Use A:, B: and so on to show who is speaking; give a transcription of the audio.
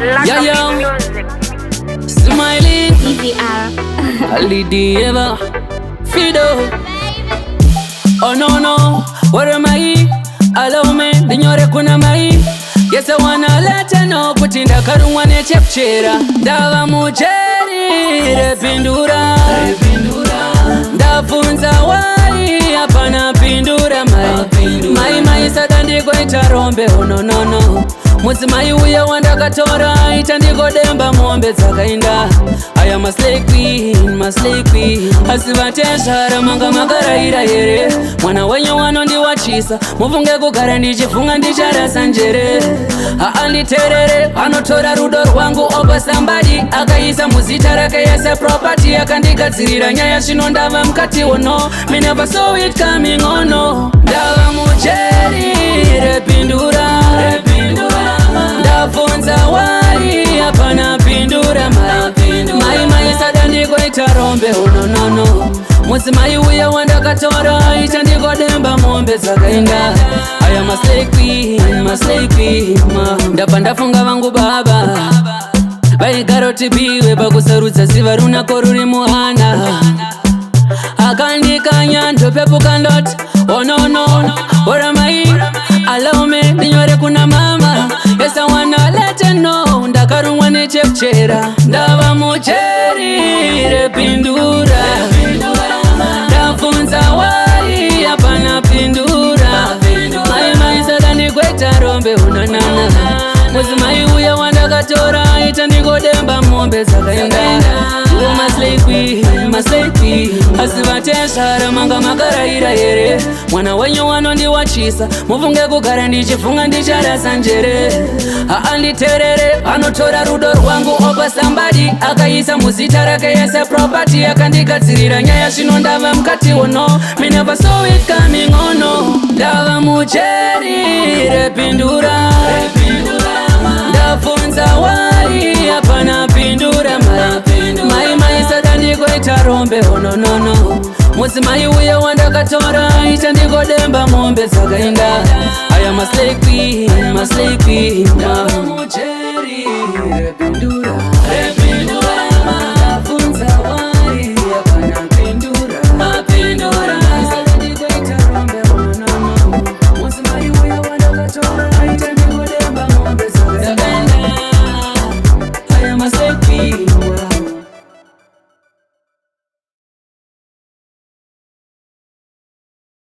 A: Yeah, smiling, Ali Dieva, Fido. Oh no, what am I? Allow me, dinyore kuna mai. Yes, I wanna let you know, kutinda karumwane chepchera. Dava mucheri, repindura. Ndafunza wai, apana pindura mai. Mai sadandi kwa itarombe, oh no. Musimai uya wanda katora, itandiko demba mombe zakainda. I am a slay queen, Asivatesha ramanga magaraira here. Mwana wenye wanondi wachisa, mufunge kugara ndichifunga ndicharasa njere. Haanditerere, anotora rudo rwangu opa somebody. Akaisa muzita rake yese property, akandikadzirira nyaya zvino ndava mukati ono. Me never saw it coming ono. Ndava mucheri, repindura. Ndafunza wai, apana pindura mai sadandiko itarombe, oh no. Musimai uya wanda katora, itandiko demba mombe zakainda. I am a slay queen, Ndabva ndafunga vangu baba vaigaro tipiwe pakusarudza ziva runako ruri muhana. Akandikanya ndopepuka ndoti, oh no. What am I? Allow me, dinyore kuna mama. Yes, I wanna let you know, ndakarumwa nechepchera. Ndava mucheri, repindura. Ndafunza wai, apana pindura. Mai sadani kweta rombe, unanana. Musimai uya wanda katora, itandiko demba mombe zakainda. My slay queen, Asivatesha ramanga magaraira here. Mwana wenye wanondi wachisa, mufunge kugara ndichifunga ndicharasa njere. Haanditerere, anotora rudo rwangu opa somebody. Akaisa muzita rake yese property, akandikadzirira nyaya zvino ndava mukati ono. Me never saw it coming ono. Ndava mucheri, repindura. Ndafunza wai, apana pindura mai sadandiko itarombe, oh no. Musimai uya wanda katora, itandiko demba mombe zakainda. I am a slay queen, Ndava mucheri, repindura.